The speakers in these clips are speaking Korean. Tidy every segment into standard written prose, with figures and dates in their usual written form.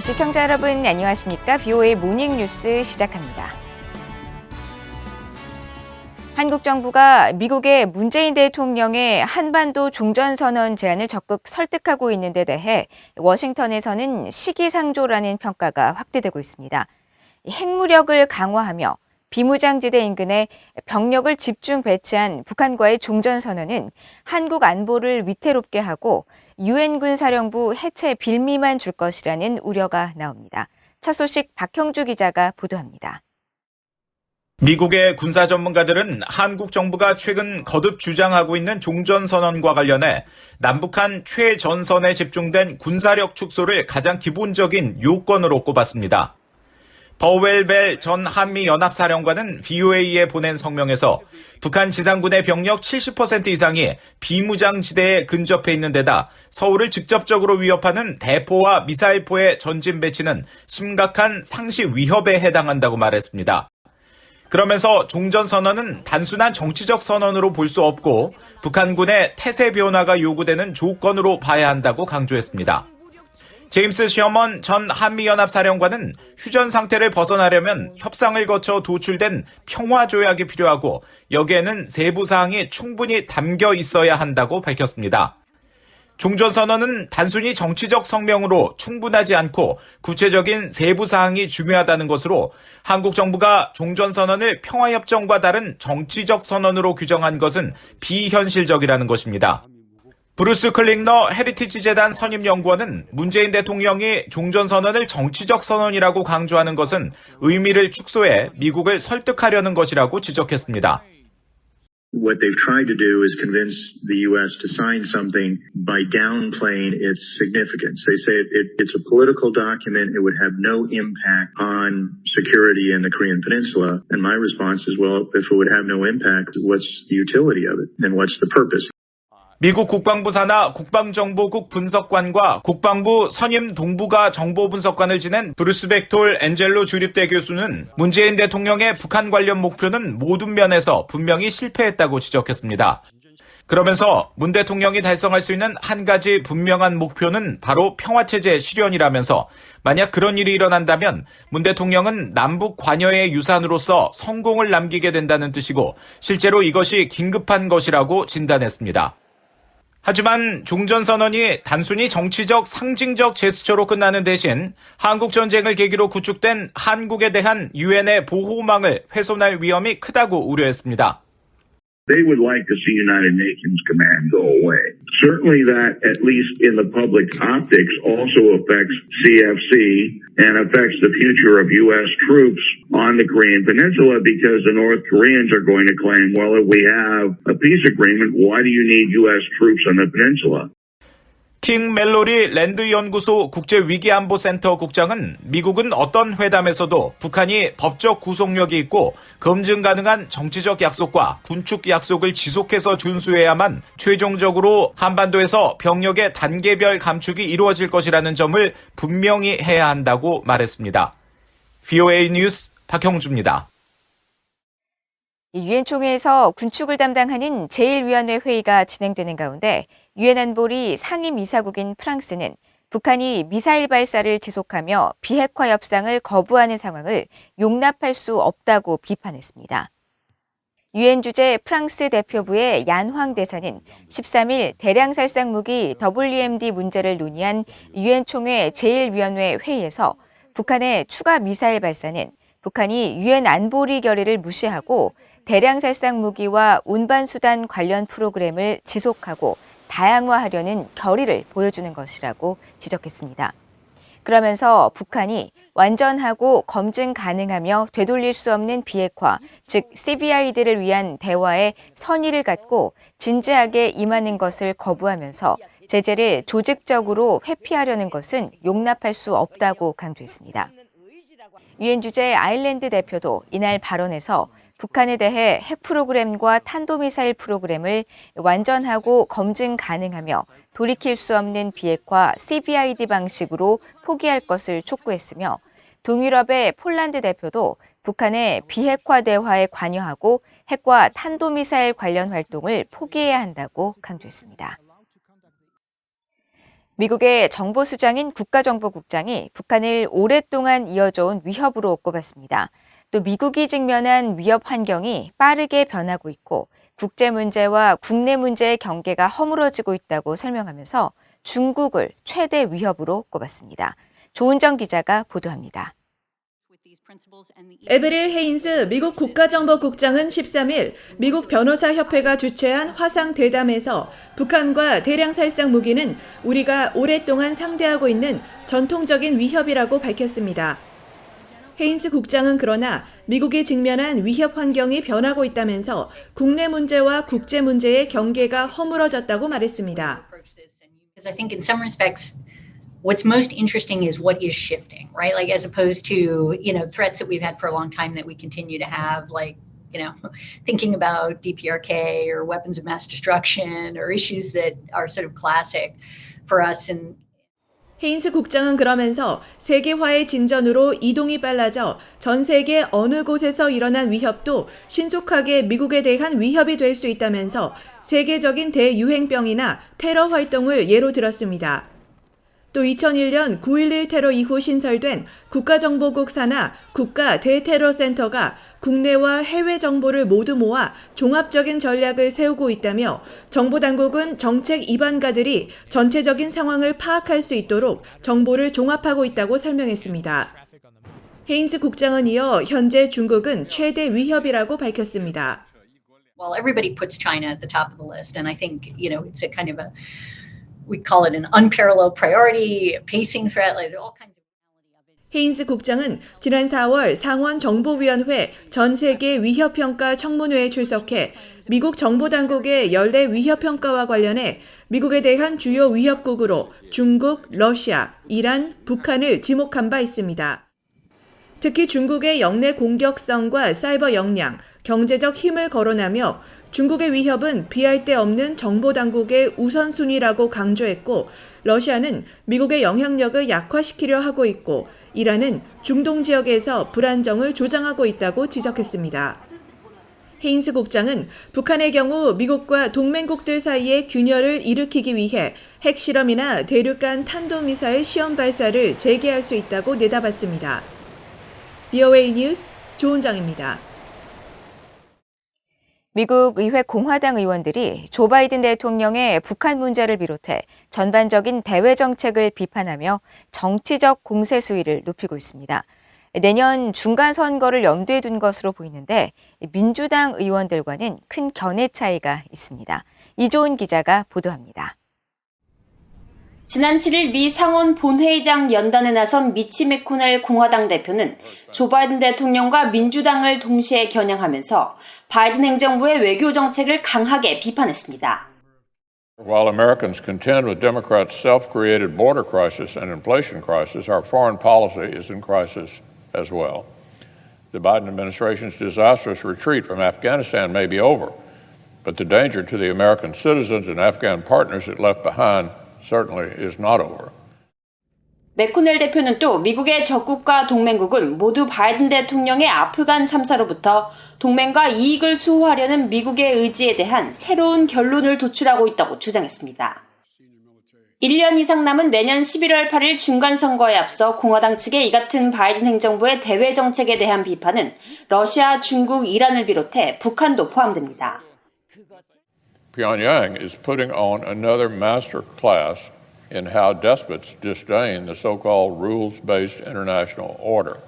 시청자 여러분 안녕하십니까? BOA 모닝뉴스 시작합니다. 한국 정부가 미국의 문재인 대통령의 한반도 종전선언 제안을 적극 설득하고 있는 데 대해 워싱턴에서는 시기상조라는 평가가 확대되고 있습니다. 핵무력을 강화하며 비무장지대 인근에 병력을 집중 배치한 북한과의 종전선언은 한국 안보를 위태롭게 하고 유엔군 사령부 해체 빌미만 줄 것이라는 우려가 나옵니다. 첫 소식 박형주 기자가 보도합니다. 미국의 군사 전문가들은 한국 정부가 최근 거듭 주장하고 있는 종전선언과 관련해 남북한 최전선에 집중된 군사력 축소를 가장 기본적인 요건으로 꼽았습니다. 버웰 벨 전 한미연합사령관은 VOA에 보낸 성명에서 북한 지상군의 병력 70% 이상이 비무장지대에 근접해 있는 데다 서울을 직접적으로 위협하는 대포와 미사일포의 전진 배치는 심각한 상시 위협에 해당한다고 말했습니다. 그러면서 종전선언은 단순한 정치적 선언으로 볼 수 없고 북한군의 태세 변화가 요구되는 조건으로 봐야 한다고 강조했습니다. 제임스 셔먼 전 한미연합사령관은 휴전 상태를 벗어나려면 협상을 거쳐 도출된 평화조약이 필요하고 여기에는 세부 사항이 충분히 담겨 있어야 한다고 밝혔습니다. 종전선언은 단순히 정치적 성명으로 충분하지 않고 구체적인 세부 사항이 중요하다는 것으로 한국 정부가 종전선언을 평화협정과 다른 정치적 선언으로 규정한 것은 비현실적이라는 것입니다. 브루스 클링너 헤리티지 재단 선임연구원은 문재인 대통령이 종전선언을 정치적 선언이라고 강조하는 것은 의미를 축소해 미국을 설득하려는 것이라고 지적했습니다. What they've tried to do is convince the U.S. to sign something by downplaying its significance. They say it's a political document. It would have no impact on security in the Korean Peninsula. And my response is, well, if it would have no impact, what's the utility of it? And what's the purpose? 미국 국방부 산하 국방정보국 분석관과 국방부 선임 동북아 정보분석관을 지낸 브루스 벡톨 엔젤로 주립대 교수는 문재인 대통령의 북한 관련 목표는 모든 면에서 분명히 실패했다고 지적했습니다. 그러면서 문 대통령이 달성할 수 있는 한 가지 분명한 목표는 바로 평화체제 실현이라면서 만약 그런 일이 일어난다면 문 대통령은 남북 관여의 유산으로서 성공을 남기게 된다는 뜻이고 실제로 이것이 긴급한 것이라고 진단했습니다. 하지만 종전선언이 단순히 정치적 상징적 제스처로 끝나는 대신 한국 전쟁을 계기로 구축된 한국에 대한 유엔의 보호망을 훼손할 위험이 크다고 우려했습니다. They would like to see United Nations Command go away. Certainly that, at least in the public optics, also affects CFC and affects the future of U.S. troops on the Korean Peninsula because the North Koreans are going to claim, well, if we have a peace agreement, why do you need U.S. troops on the peninsula? 킹 멜로리 랜드 연구소 국제위기안보센터 국장은 미국은 어떤 회담에서도 북한이 법적 구속력이 있고 검증 가능한 정치적 약속과 군축 약속을 지속해서 준수해야만 최종적으로 한반도에서 병력의 단계별 감축이 이루어질 것이라는 점을 분명히 해야 한다고 말했습니다. VOA 뉴스 박형주입니다. 유엔 총회에서 군축을 담당하는 제1위원회 회의가 진행되는 가운데 유엔 안보리 상임이사국인 프랑스는 북한이 미사일 발사를 지속하며 비핵화 협상을 거부하는 상황을 용납할 수 없다고 비판했습니다. 유엔 주재 프랑스 대표부의 얀황 대사는 13일 대량 살상 무기 WMD 문제를 논의한 유엔 총회 제1위원회 회의에서 북한의 추가 미사일 발사는 북한이 유엔 안보리 결의를 무시하고 대량 살상 무기와 운반 수단 관련 프로그램을 지속하고 다양화하려는 결의를 보여주는 것이라고 지적했습니다. 그러면서 북한이 완전하고 검증 가능하며 되돌릴 수 없는 비핵화, 즉 CVI들을 위한 대화에 선의를 갖고 진지하게 임하는 것을 거부하면서 제재를 조직적으로 회피하려는 것은 용납할 수 없다고 강조했습니다. 유엔 주재 아일랜드 대표도 이날 발언에서 북한에 대해 핵 프로그램과 탄도미사일 프로그램을 완전하고 검증 가능하며 돌이킬 수 없는 비핵화 CVID 방식으로 포기할 것을 촉구했으며 동유럽의 폴란드 대표도 북한의 비핵화 대화에 관여하고 핵과 탄도미사일 관련 활동을 포기해야 한다고 강조했습니다. 미국의 정보수장인 국가정보국장이 북한을 오랫동안 이어져온 위협으로 꼽았습니다. 또 미국이 직면한 위협 환경이 빠르게 변하고 있고 국제 문제와 국내 문제의 경계가 허물어지고 있다고 설명하면서 중국을 최대 위협으로 꼽았습니다. 조은정 기자가 보도합니다. 에브릴 헤인스 미국 국가정보국장은 13일 미국 변호사협회가 주최한 화상대담에서 북한과 대량 살상 무기는 우리가 오랫동안 상대하고 있는 전통적인 위협이라고 밝혔습니다. 헤인스 국장은 그러나 미국이 직면한 위협 환경이 변하고 있다면서 국내 문제와 국제 문제의 경계가 허물어졌다고 말했습니다. I think in some respects, what's most interesting is what is shifting, right? Like as opposed to, threats that we've had for a long time that we continue to have, like, thinking about DPRK or weapons of mass destruction or issues that are sort of classic for us. And 헤인스 국장은 그러면서 세계화의 진전으로 이동이 빨라져 전 세계 어느 곳에서 일어난 위협도 신속하게 미국에 대한 위협이 될 수 있다면서 세계적인 대유행병이나 테러 활동을 예로 들었습니다. 또 2001년 9.11 테러 이후 신설된 국가정보국 산하 국가대테러센터가 국내와 해외 정보를 모두 모아 종합적인 전략을 세우고 있다며 정보당국은 정책 입안가들이 전체적인 상황을 파악할 수 있도록 정보를 종합하고 있다고 설명했습니다. 헤인스 국장은 이어 현재 중국은 최대 위협이라고 밝혔습니다. Well, everybody puts China at the top of the list, and I think, it's a kind of we call it an unparalleled priority, a pacing threat, like all kinds of. 헤인스 국장은 지난 4월 상원정보위원회 전세계 위협평가 청문회에 출석해 미국 정보당국의 연례 위협평가와 관련해 미국에 대한 주요 위협국으로 중국, 러시아, 이란, 북한을 지목한 바 있습니다. 특히 중국의 영내 공격성과 사이버 역량, 경제적 힘을 거론하며 중국의 위협은 비할 데 없는 정보당국의 우선순위라고 강조했고 러시아는 미국의 영향력을 약화시키려 하고 있고 이란은 중동 지역에서 불안정을 조장하고 있다고 지적했습니다. 헤인스 국장은 북한의 경우 미국과 동맹국들 사이의 균열을 일으키기 위해 핵실험이나 대륙간 탄도미사일 시험 발사를 재개할 수 있다고 내다봤습니다. VOA 뉴스 조은정입니다. 미국 의회 공화당 의원들이 조 바이든 대통령의 북한 문제를 비롯해 전반적인 대외 정책을 비판하며 정치적 공세 수위를 높이고 있습니다. 내년 중간 선거를 염두에 둔 것으로 보이는데 민주당 의원들과는 큰 견해 차이가 있습니다. 이조은 기자가 보도합니다. 지난 7일 미 상원 본회의장 연단에 나선 미치 매코넬 공화당 대표는 조 바이든 대통령과 민주당을 동시에 겨냥하면서 바이든 행정부의 외교 정책을 강하게 비판했습니다. While Americans contend with Democrats' self-created border crisis and inflation crisis, our foreign policy is in crisis as well. The Biden administration's disastrous retreat from Afghanistan may be over, but the danger to the American citizens and Afghan partners it left behind certainly is not over. 매코넬 대표는 또 미국의 적국과 동맹국은 모두 바이든 대통령의 아프간 참사로부터 동맹과 이익을 수호하려는 미국의 의지에 대한 새로운 결론을 도출하고 있다고 주장했습니다. 1년 이상 남은 내년 11월 8일 중간선거에 앞서 공화당 측의 이 같은 바이든 행정부의 대외 정책에 대한 비판은 러시아, 중국, 이란을 비롯해 북한도 포함됩니다. Pyongyang is putting on another master class in how despots disdain the so-called rules-based international order.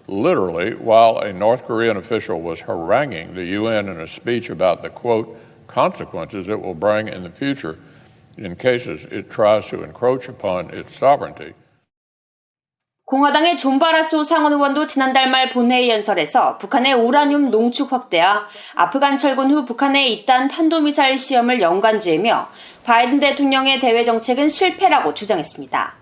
Literally, while a North Korean official was haranguing the UN in a speech about the, quote, consequences it will bring in the future in cases it tries to encroach upon its sovereignty. 공화당의 존 바라소 상원 의원도 지난달 말 본회의 연설에서 북한의 우라늄 농축 확대와 아프간 철군 후 북한의 잇단 탄도미사일 시험을 연관지으며 바이든 대통령의 대외 정책은 실패라고 주장했습니다.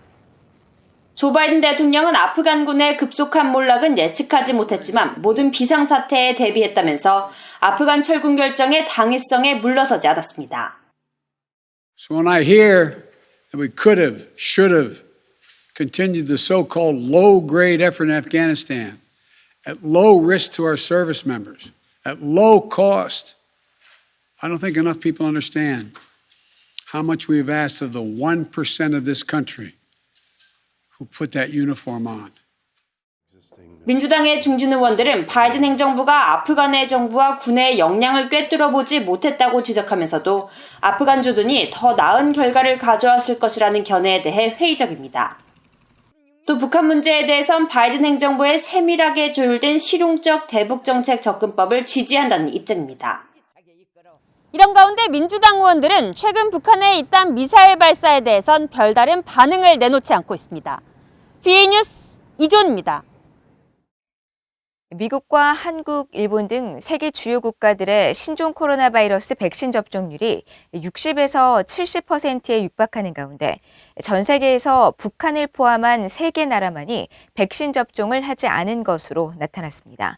조 바이든 대통령은 아프간군의 급속한 몰락은 예측하지 못했지만 모든 비상사태에 대비했다면서 아프간 철군 결정의 당위성에 물러서지 않았습니다. So when I hear that we could have, should have continued the so-called low-grade effort in Afghanistan at low risk to our service members, at low cost, I don't think enough people understand how much we've asked of the 1% of this country who put that uniform on. 민주당의 중진 의원들은 바이든 행정부가 아프간의 정부와 군의 역량을 꿰뚫어 보지 못했다고 지적하면서도 아프간주둔이 더 나은 결과를 가져왔을 것이라는 견해에 대해 회의적입니다. 또 북한 문제에 대해선 바이든 행정부의 세밀하게 조율된 실용적 대북정책 접근법을 지지한다는 입장입니다. 이런 가운데 민주당 의원들은 최근 북한의 잇단 미사일 발사에 대해선 별다른 반응을 내놓지 않고 있습니다. BA 뉴스 이존입니다. 미국과 한국, 일본 등 세계 주요 국가들의 신종 코로나 바이러스 백신 접종률이 60에서 70%에 육박하는 가운데 전 세계에서 북한을 포함한 3개 나라만이 백신 접종을 하지 않은 것으로 나타났습니다.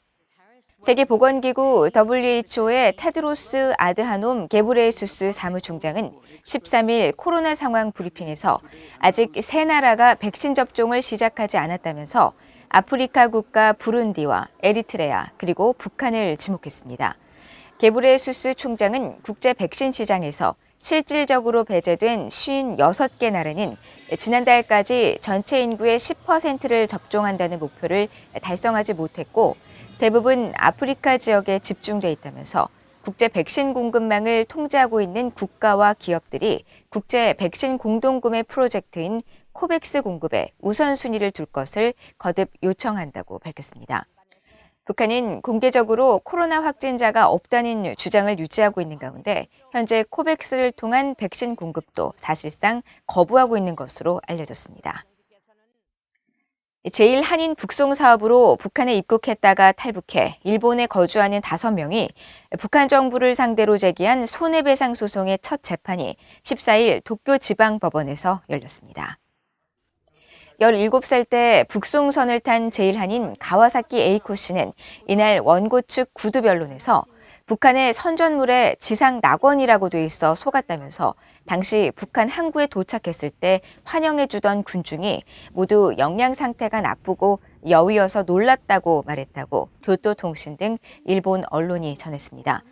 세계보건기구 WHO의 테드로스 아드하놈 게브레예수스 사무총장은 13일 코로나 상황 브리핑에서 아직 3나라가 백신 접종을 시작하지 않았다면서 아프리카 국가 부룬디와 에리트레아 그리고 북한을 지목했습니다. 게브레예수스 총장은 국제 백신 시장에서 실질적으로 배제된 56개 나라는 지난달까지 전체 인구의 10%를 접종한다는 목표를 달성하지 못했고 대부분 아프리카 지역에 집중돼 있다면서 국제 백신 공급망을 통제하고 있는 국가와 기업들이 국제 백신 공동구매 프로젝트인 코백스 공급에 우선순위를 둘 것을 거듭 요청한다고 밝혔습니다. 북한은 공개적으로 코로나 확진자가 없다는 주장을 유지하고 있는 가운데 현재 코백스를 통한 백신 공급도 사실상 거부하고 있는 것으로 알려졌습니다. 제1한인 북송 사업으로 북한에 입국했다가 탈북해 일본에 거주하는 5명이 북한 정부를 상대로 제기한 손해배상 소송의 첫 재판이 14일 도쿄지방법원에서 열렸습니다. 17살 때 북송선을 탄 제1한인 가와사키 에이코 씨는 이날 원고 측 구두 변론에서 북한의 선전물에 지상 낙원이라고 돼 있어 속았다면서 당시 북한 항구에 도착했을 때 환영해주던 군중이 모두 영양 상태가 나쁘고 여위여서 놀랐다고 말했다고 교토통신 등 일본 언론이 전했습니다.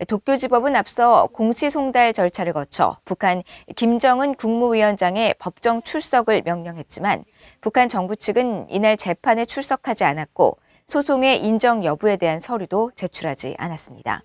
도쿄지법은 앞서 공시송달 절차를 거쳐 북한 김정은 국무위원장의 법정 출석을 명령했지만 북한 정부 측은 이날 재판에 출석하지 않았고 소송의 인정 여부에 대한 서류도 제출하지 않았습니다.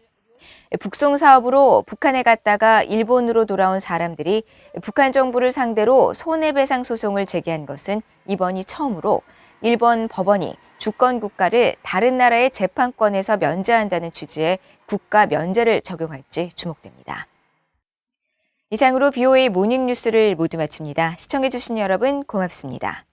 북송 사업으로 북한에 갔다가 일본으로 돌아온 사람들이 북한 정부를 상대로 손해배상 소송을 제기한 것은 이번이 처음으로 일본 법원이 주권 국가를 다른 나라의 재판권에서 면제한다는 취지의 국가 면제를 적용할지 주목됩니다. 이상으로 BOA 모닝뉴스를 모두 마칩니다. 시청해주신 여러분 고맙습니다.